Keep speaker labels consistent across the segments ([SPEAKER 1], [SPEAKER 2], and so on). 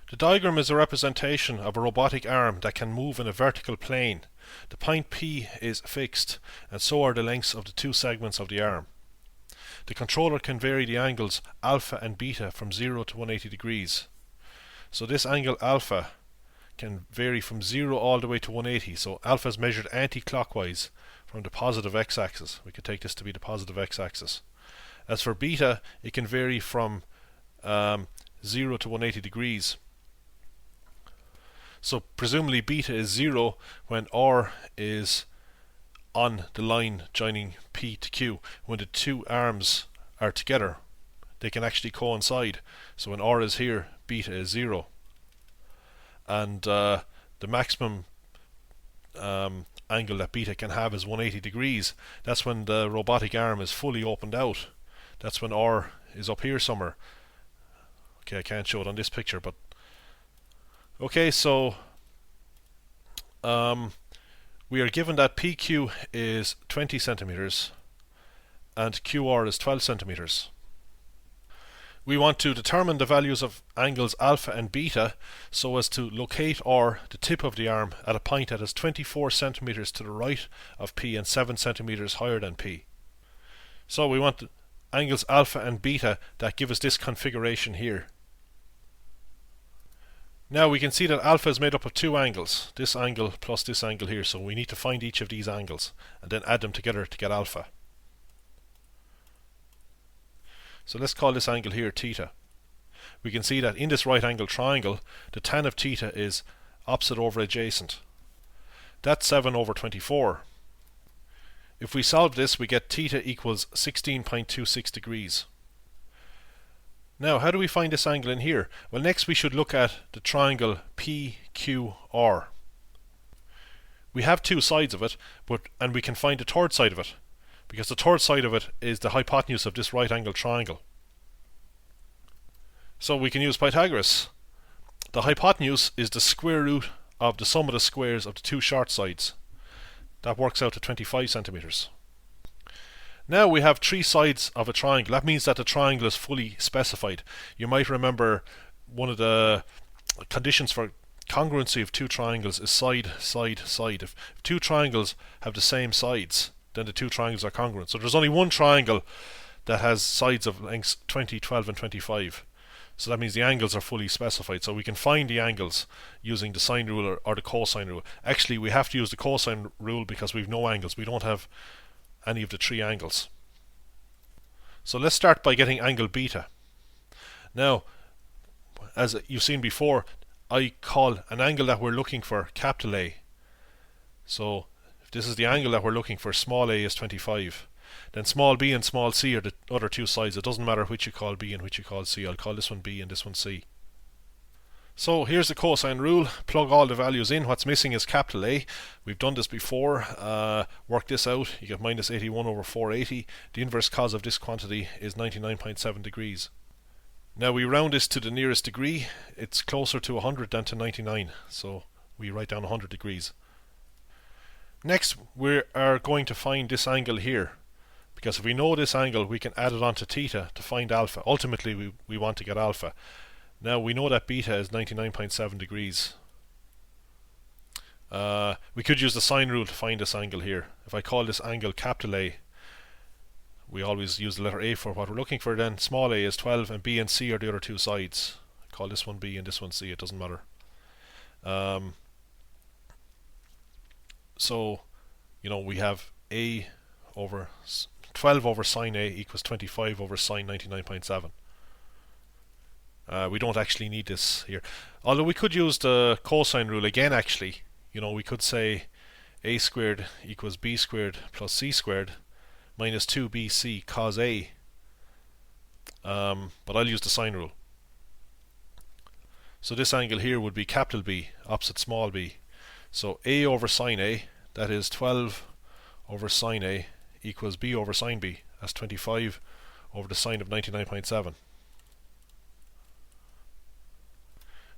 [SPEAKER 1] The diagram is a representation of a robotic arm that can move in a vertical plane. The point P is fixed, and so are the lengths of the two segments of the arm. The controller can vary the angles alpha and beta from 0 to 180 degrees. So this angle alpha can vary from 0 all the way to 180. So alpha is measured anti-clockwise from the positive x-axis. We could take this to be the positive x-axis. As for beta, it can vary from 0 to 180 degrees. So presumably beta is 0 when R is on the line joining P to Q. When the two arms are together, they can actually coincide. So when R is here, beta is 0. And the maximum angle that beta can have is 180 degrees. That's when the robotic arm is fully opened out. That's when R is up here somewhere. Okay, I can't show it on this picture, but okay, so we are given that PQ is 20 centimeters and QR is 12 centimeters. We want to determine the values of angles alpha and beta so as to locate R, the tip of the arm, at a point that is 24 centimeters to the right of P and 7 centimeters higher than P. So we want angles alpha and beta that give us this configuration here. Now we can see that alpha is made up of two angles, this angle plus this angle here, so we need to find each of these angles and then add them together to get alpha. So let's call this angle here theta. We can see that in this right angle triangle, the tan of theta is opposite over adjacent. That's 7 over 24. If we solve this, we get theta equals 16.26 degrees. Now, how do we find this angle in here? Well, next we should look at the triangle PQR. We have two sides of it, and we can find the third side of it, because the third side of it is the hypotenuse of this right angle triangle. So we can use Pythagoras. The hypotenuse is the square root of the sum of the squares of the two short sides. That works out to 25 centimeters. Now we have three sides of a triangle. That means that the triangle is fully specified. You might remember one of the conditions for congruency of two triangles is side, side, side. If two triangles have the same sides, then the two triangles are congruent. So there's only one triangle that has sides of lengths 20, 12 and 25. So that means the angles are fully specified. So we can find the angles using the sine rule or the cosine rule. Actually, we have to use the cosine rule because we've no angles. We don't have any of the three angles. So let's start by getting angle beta. Now, as you've seen before, I call an angle that we're looking for capital A. So if this is the angle that we're looking for, small a is 25. Then small b and small c are the other two sides. It doesn't matter which you call b and which you call c. I'll call this one b and this one c. So here's the cosine rule. Plug all the values in. What's missing is capital A. We've done this before. Work this out. You get minus 81 over 480. The inverse cos of this quantity is 99.7 degrees. Now we round this to the nearest degree. It's closer to 100 than to 99. So we write down 100 degrees. Next we are going to find this angle here. Because if we know this angle, we can add it onto theta to find alpha. Ultimately we want to get alpha. Now we know that beta is 99.7 degrees. We could use the sine rule to find this angle here. If I call this angle capital A, we always use the letter A for what we're looking for. Then small a is 12 and B and C are the other two sides. I call this one B and this one C, it doesn't matter. So, we have A over 12 over sine A equals 25 over sine 99.7. We don't actually need this here. Although we could use the cosine rule again actually. We could say a squared equals b squared plus c squared minus 2bc cos a. But I'll use the sine rule. So this angle here would be capital B opposite small b. So a over sine a, that is 12 over sine a, equals b over sine b. That's 25 over the sine of 99.7.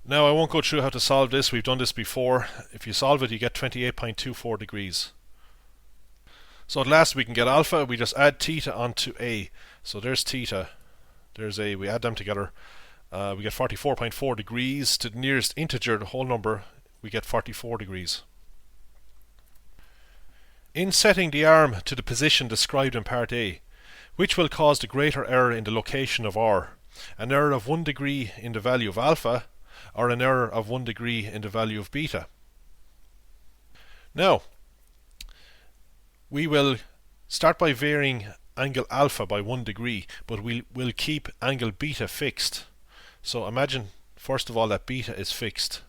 [SPEAKER 1] Now I won't go through how to solve this. We've done this before. If you solve it, you get 28.24 degrees. So at last we can get alpha. We just add theta onto A. So there's theta, there's A. We add them together we get 44.4 degrees. To the nearest integer, the whole number, we get 44 degrees. In setting the arm to the position described in part A, which will cause the greater error in the location of R? An error of 1 degree in the value of alpha, or an error of 1 degree in the value of beta? Now, we will start by varying angle alpha by 1 degree, but we will keep angle beta fixed. So imagine, first of all, that beta is fixed,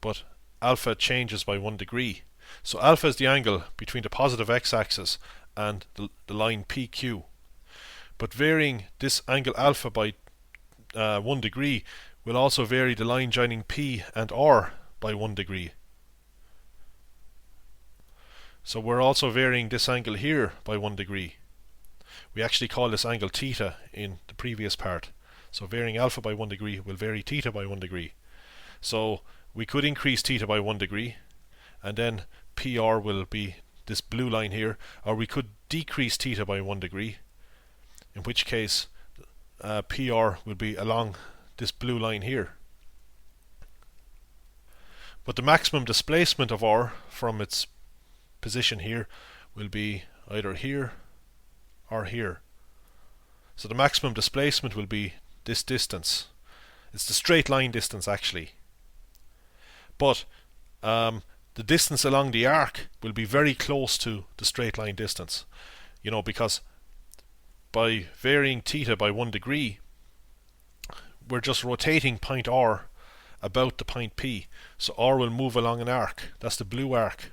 [SPEAKER 1] but alpha changes by 1 degree. So alpha is the angle between the positive x-axis and the line PQ. But varying this angle alpha by 1 degree will also vary the line joining P and R by 1 degree. So we're also varying this angle here by 1 degree. We actually call this angle theta in the previous part. So varying alpha by 1 degree will vary theta by 1 degree. So we could increase theta by 1 degree, and then PR will be this blue line here, or we could decrease theta by 1 degree, in which case PR will be along this blue line here. But the maximum displacement of R from its position here will be either here or here. So the maximum displacement will be this distance. It's the straight line distance actually. But the distance along the arc will be very close to the straight line distance. You know, because by varying theta by 1 degree, we're just rotating point R about the point P. So R will move along an arc. That's the blue arc.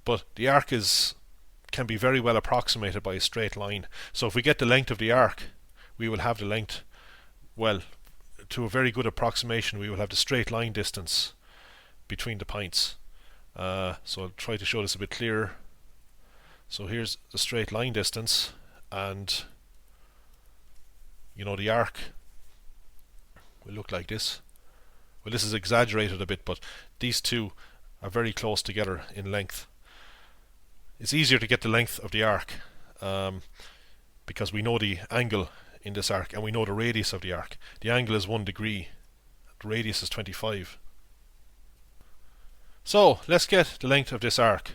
[SPEAKER 1] But the arc can be very well approximated by a straight line. So if we get the length of the arc, we will have the length, well, to a very good approximation, we will have the straight line distance between the points. So I'll try to show this a bit clearer. So here's the straight line distance, and you know, the arc will look like this. Well, this is exaggerated a bit, but these two are very close together in length. It's easier to get the length of the arc because we know the angle in this arc and we know the radius of the arc. The angle is 1 degree, the radius is 25. So let's get the length of this arc.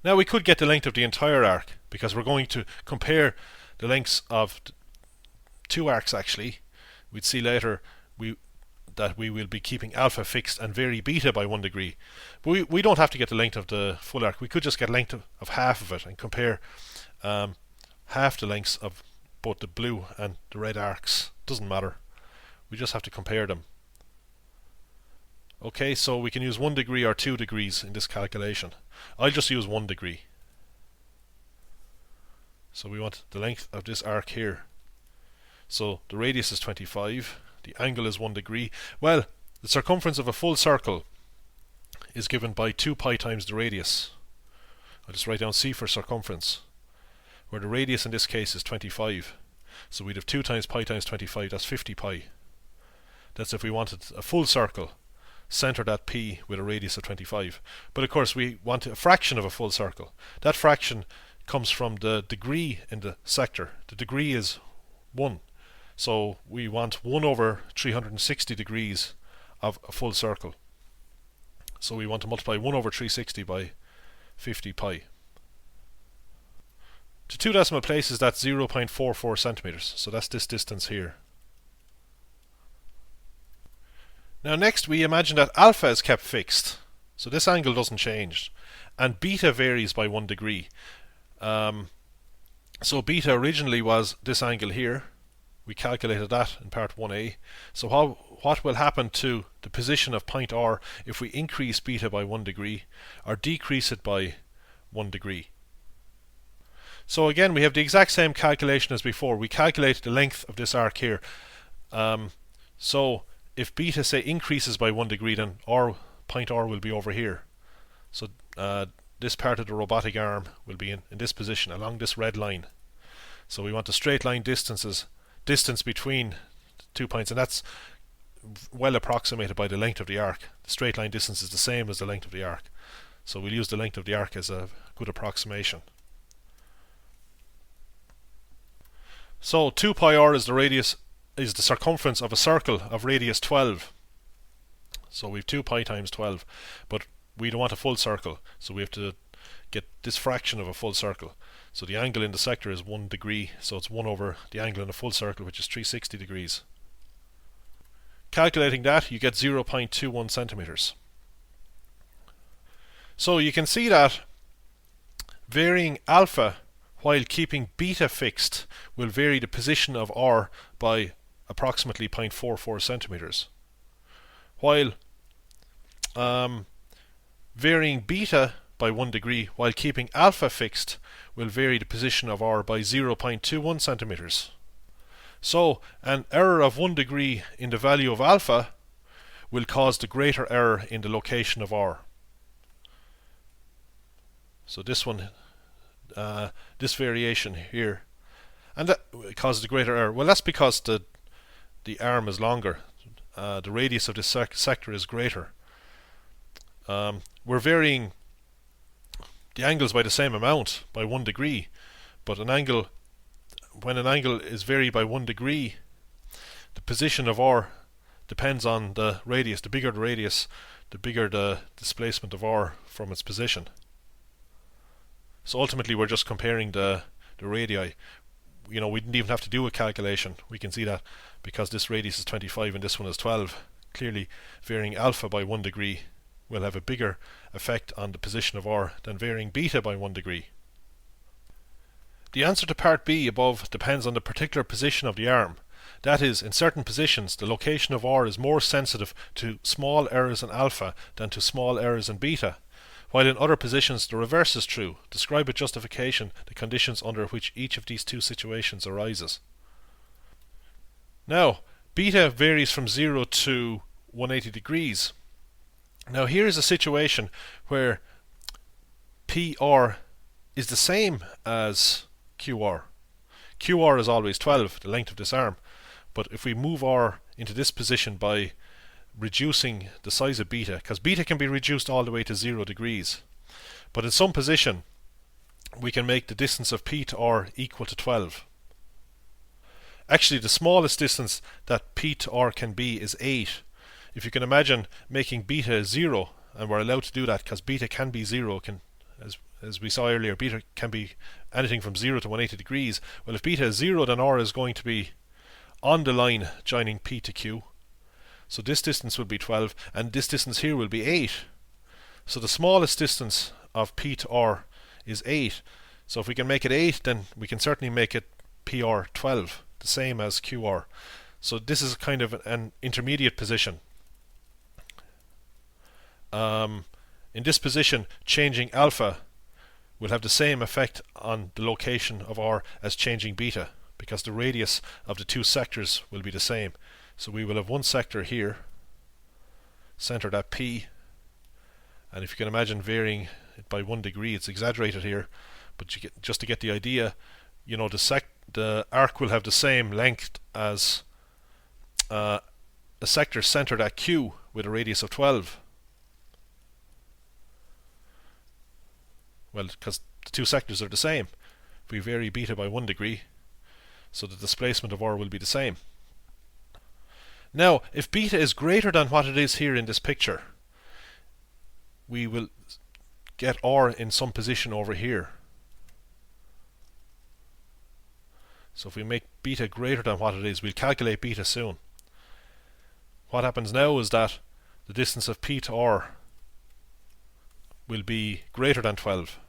[SPEAKER 1] Now we could get the length of the entire arc because we're going to compare the lengths of two arcs actually. We'd see later that we will be keeping alpha fixed and vary beta by 1 degree. But we don't have to get the length of the full arc. We could just get length of half of it and compare half the lengths of both the blue and the red arcs. Doesn't matter. We just have to compare them. Okay, so we can use 1 degree or 2 degrees in this calculation. I'll just use 1 degree. So we want the length of this arc here. So the radius is 25. The angle is 1 degree. Well, the circumference of a full circle is given by 2 pi times the radius. I'll just write down C for circumference, where the radius in this case is 25. So we'd have 2 times pi times 25, that's 50 pi. That's if we wanted a full circle centered at P with a radius of 25. But of course we want a fraction of a full circle. That fraction comes from the degree in the sector. The degree is 1. So we want 1 over 360 degrees of a full circle. So we want to multiply 1 over 360 by 50 pi. To 2 decimal places, that's 0.44 centimeters. So that's this distance here. Now next we imagine that alpha is kept fixed. So this angle doesn't change. And beta varies by 1 degree. So beta originally was this angle here. We calculated that in part 1a. So what will happen to the position of point R if we increase beta by 1 degree or decrease it by 1 degree? So again we have the exact same calculation as before. We calculate the length of this arc here. So if beta say increases by 1 degree, then point R will be over here. So this part of the robotic arm will be in this position along this red line. So we want the straight line distance between 2 points, and that's well approximated by the length of the arc. The straight line distance is the same as the length of the arc. So we'll use the length of the arc as a good approximation. So 2 pi r is the circumference of a circle of radius 12. So we've 2 pi times 12, but we don't want a full circle, so we have to get this fraction of a full circle. So the angle in the sector is 1 degree, so it's 1 over the angle in a full circle, which is 360 degrees. Calculating that, you get 0.21 centimeters. So you can see that varying alpha while keeping beta fixed will vary the position of r by approximately 0.44 centimeters. While varying beta by 1 degree while keeping alpha fixed will vary the position of r by 0.21 centimeters. So an error of 1 degree in the value of alpha will cause the greater error in the location of r. So this one, this variation here, and that causes the greater error. Well, that's because the arm is longer. The radius of this sector is greater. We're varying the angles by the same amount, by 1 degree, but when an angle is varied by 1 degree, the position of r depends on the radius. The bigger the radius, the bigger the displacement of r from its position. So ultimately we're just comparing the radii. We didn't even have to do a calculation. We can see that because this radius is 25 and this one is 12. Clearly varying alpha by 1 degree will have a bigger effect on the position of r than varying beta by 1 degree. The answer to part B above depends on the particular position of the arm. That is, in certain positions, the location of r is more sensitive to small errors in alpha than to small errors in beta, while in other positions the reverse is true. Describe with justification the conditions under which each of these two situations arises. Now, beta varies from 0 to 180 degrees. Now here is a situation where PR is the same as QR. QR is always 12, the length of this arm, but if we move R into this position by reducing the size of beta, because beta can be reduced all the way to 0 degrees, but in some position we can make the distance of P to R equal to 12. Actually, the smallest distance that P to R can be is 8. If you can imagine making beta 0, and we're allowed to do that because beta can be 0, as we saw earlier, beta can be anything from 0 to 180 degrees. Well, if beta is 0, then R is going to be on the line joining P to Q. So this distance will be 12, and this distance here will be 8. So the smallest distance of P to R is 8. So if we can make it 8, then we can certainly make it PR 12, the same as QR. So this is kind of an intermediate position. In this position, changing alpha will have the same effect on the location of R as changing beta, because the radius of the two sectors will be the same. So we will have one sector here, centered at P, and if you can imagine varying it by 1 degree, it's exaggerated here, but just to get the idea, the arc will have the same length as a sector centered at Q with a radius of 12. Well, because the two sectors are the same. If we vary beta by 1 degree, so the displacement of R will be the same. Now, if beta is greater than what it is here in this picture, we will get R in some position over here. So if we make beta greater than what it is, we'll calculate beta soon. What happens now is that the distance of P to R will be greater than 12.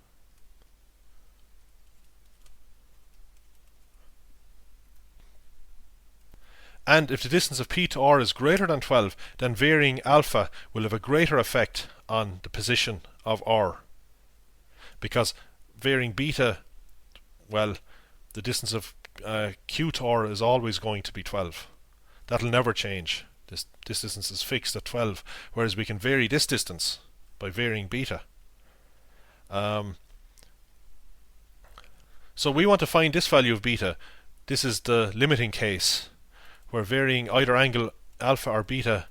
[SPEAKER 1] And if the distance of P to R is greater than 12, then varying alpha will have a greater effect on the position of R. Because varying beta, well, the distance of Q to R is always going to be 12. That'll never change. This distance is fixed at 12, whereas we can vary this distance by varying beta. So we want to find this value of beta. This is the limiting case, where varying either angle alpha or beta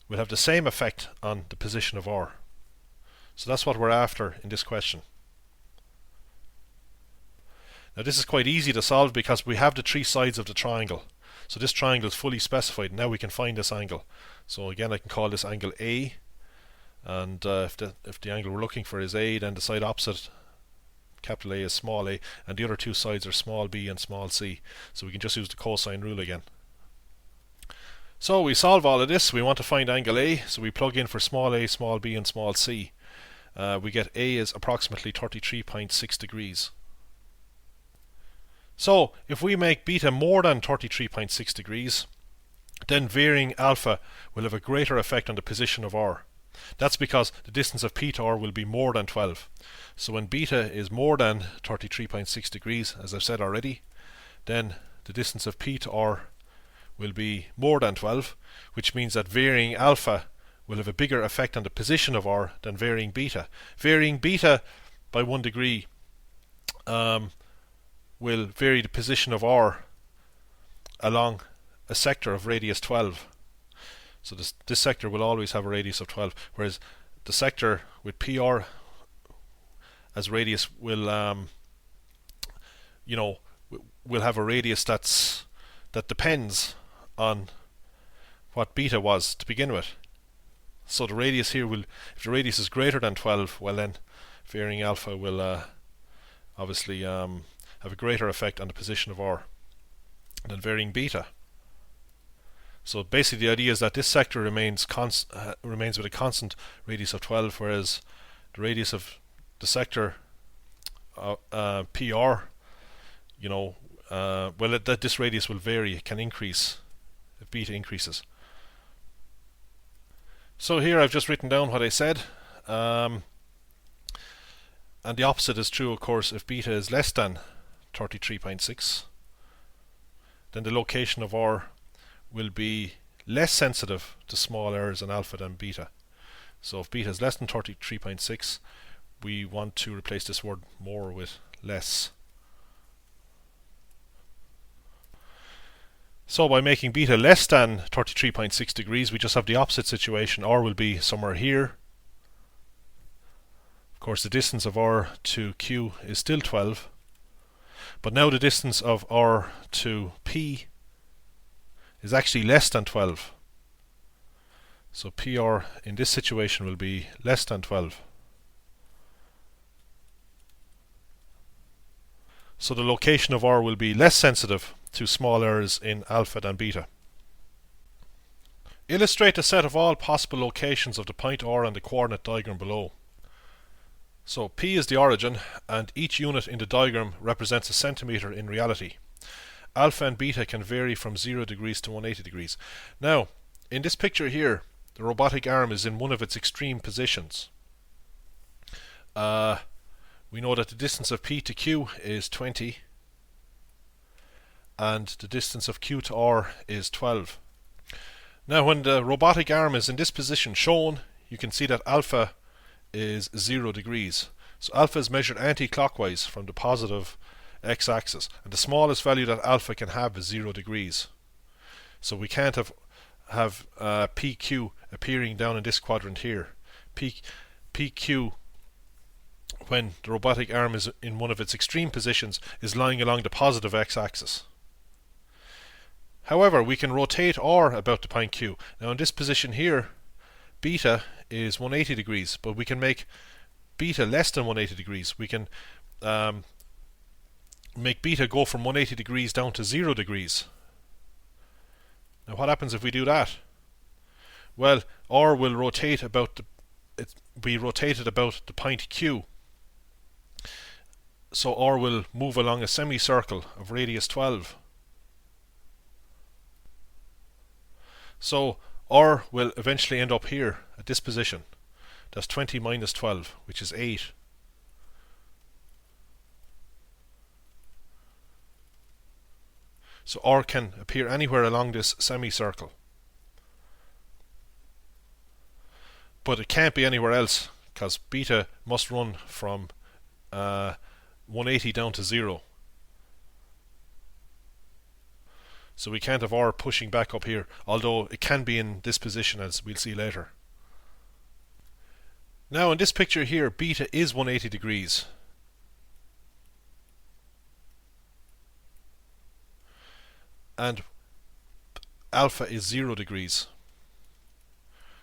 [SPEAKER 1] will have the same effect on the position of R. So that's what we're after in this question. Now this is quite easy to solve because we have the three sides of the triangle. So this triangle is fully specified. Now we can find this angle. So again, I can call this angle A, and if the angle we're looking for is A, then the side opposite capital A is small a, and the other two sides are small b and small c. So we can just use the cosine rule again. So we solve all of this. We want to find angle A, so we plug in for small a, small b and small c. We get A is approximately 33.6 degrees. So if we make beta more than 33.6 degrees, then varying alpha will have a greater effect on the position of R. That's because the distance of P to R will be more than 12. So when beta is more than 33.6 degrees, as I've said already, then the distance of P to R will be more than 12, which means that varying alpha will have a bigger effect on the position of R than varying beta. Varying beta by 1 degree will vary the position of R along a sector of radius 12. So this sector will always have a radius of 12, whereas the sector with PR as radius will will have a radius that depends on what beta was to begin with. So the radius here will, if the radius is greater than 12, well then varying alpha will obviously have a greater effect on the position of R than varying beta. So basically the idea is that this sector remains with a constant radius of 12, whereas the radius of the sector PR, that this radius will vary. It can increase if beta increases. So here I've just written down what I said, and the opposite is true, of course. If beta is less than 33.6, then the location of R will be less sensitive to small errors in alpha than beta. So if beta is less than 33.6, we want to replace this word more with less. So by making beta less than 33.6 degrees, we just have the opposite situation. R will be somewhere here. Of course, the distance of R to Q is still 12, but now the distance of R to P is actually less than 12. So PR in this situation will be less than 12. So the location of R will be less sensitive to small errors in alpha than beta. Illustrate a set of all possible locations of the point R on the coordinate diagram below. So P is the origin, and each unit in the diagram represents a centimeter in reality. Alpha and beta can vary from 0 degrees to 180 degrees. Now, in this picture here, the robotic arm is in one of its extreme positions. We know that the distance of P to Q is 20, and the distance of Q to R is 12. Now, when the robotic arm is in this position shown, you can see that alpha is 0 degrees. So alpha is measured anti-clockwise from the positive x-axis, and the smallest value that alpha can have is 0 degrees. So we can't have PQ appearing down in this quadrant here. PQ, when the robotic arm is in one of its extreme positions, is lying along the positive x-axis. However, we can rotate R about the point Q. Now in this position here, beta is 180 degrees, but we can make beta less than 180 degrees. We can make beta go from 180 degrees down to 0 degrees. Now what happens if we do that? Well, R will rotate about be rotated about the point Q. So R will move along a semicircle of radius 12. So R will eventually end up here at this position. That's 20 minus 12, which is 8. So R can appear anywhere along this semicircle, but it can't be anywhere else because beta must run from 180 down to 0. So we can't have R pushing back up here, although it can be in this position, as we'll see later. Now in this picture here, beta is 180 degrees. and alpha is 0 degrees.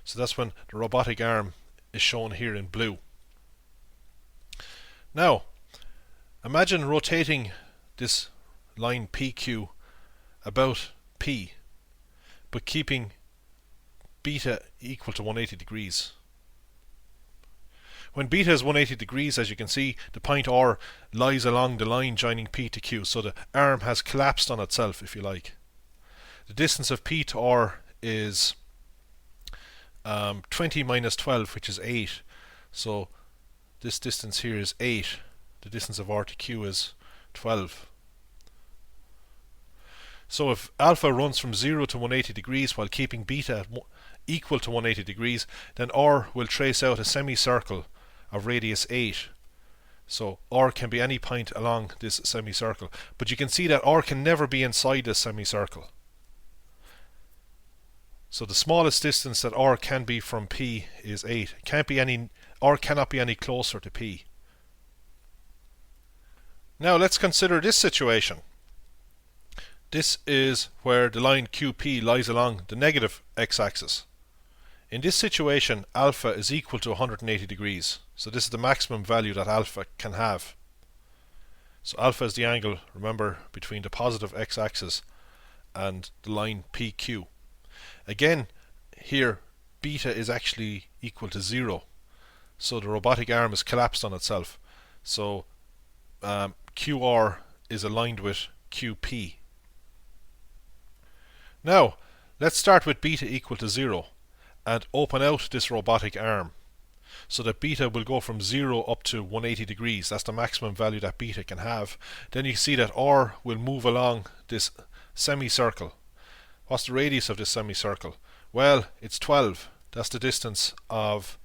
[SPEAKER 1] So that's when the robotic arm is shown here in blue. Now, imagine rotating this line PQ about P, but keeping beta equal to 180 degrees. When beta is 180 degrees, as you can see, the point R lies along the line joining P to Q, so the arm has collapsed on itself, if you like. The distance of P to R is 20 minus 12, which is 8. So this distance here is 8. The distance of R to Q is 12. So if alpha runs from 0 to 180 degrees while keeping beta equal to 180 degrees, then R will trace out a semicircle of radius 8. So R can be any point along this semicircle. But you can see that R can never be inside this semicircle. So the smallest distance that R can be from P is 8. R cannot be any closer to P. Now let's consider this situation. This is where the line QP lies along the negative x-axis. In this situation, alpha is equal to 180 degrees. So this is the maximum value that alpha can have. So alpha is the angle, remember, between the positive x-axis and the line PQ. Again, here beta is actually equal to 0. So the robotic arm is collapsed on itself. So QR is aligned with QP. Now, let's start with beta equal to 0 and open out this robotic arm so that beta will go from 0 up to 180 degrees. That's the maximum value that beta can have. Then you see that R will move along this semicircle. What's the radius of this semicircle? Well, it's 12. That's the distance of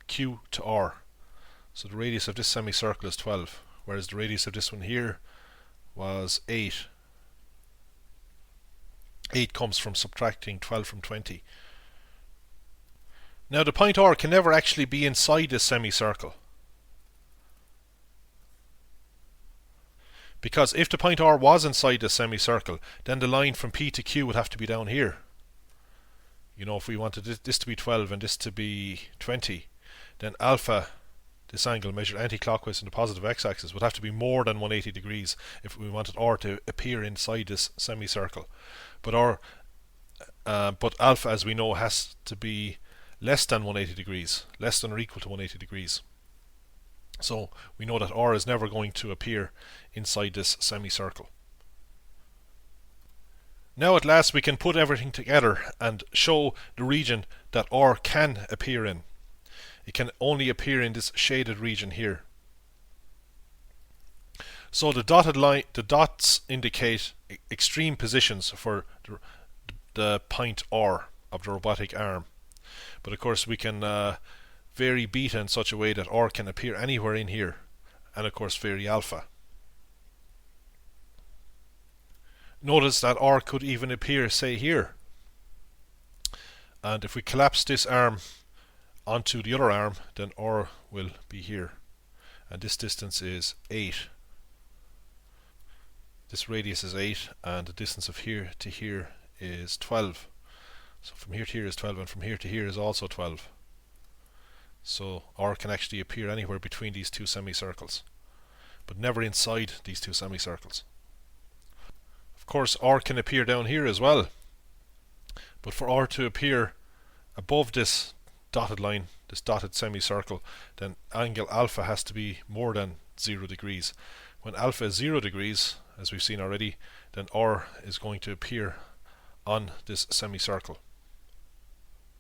[SPEAKER 1] Q to R. So the radius of this semicircle is 12, whereas the radius of this one here was 8. 8 comes from subtracting 12 from 20. Now the point R can never actually be inside this semicircle, because if the point R was inside the semicircle, then the line from P to Q would have to be down here. You know, if we wanted this to be 12 and this to be 20, then alpha, this angle measured anti-clockwise in the positive x-axis, would have to be more than 180 degrees if we wanted R to appear inside this semicircle. But alpha, as we know, has to be less than 180 degrees, less than or equal to 180 degrees. So we know that R is never going to appear inside this semicircle. Now at last we can put everything together and show the region that R can appear in. It can only appear in this shaded region here. So the dotted line, the dots indicate extreme positions for the point R of the robotic arm. But of course we can vary beta in such a way that R can appear anywhere in here, and of course vary alpha. Notice that R could even appear, say, here. And if we collapse this arm onto the other arm, then R will be here. And this distance is 8. This radius is 8, and the distance of here to here is 12. So from here to here is 12, and from here to here is also 12. So R can actually appear anywhere between these two semicircles, but never inside these two semicircles. Of course, R can appear down here as well, but for R to appear above this dotted line, this dotted semicircle, then angle alpha has to be more than 0 degrees. When alpha is 0 degrees, as we've seen already, then R is going to appear on this semicircle.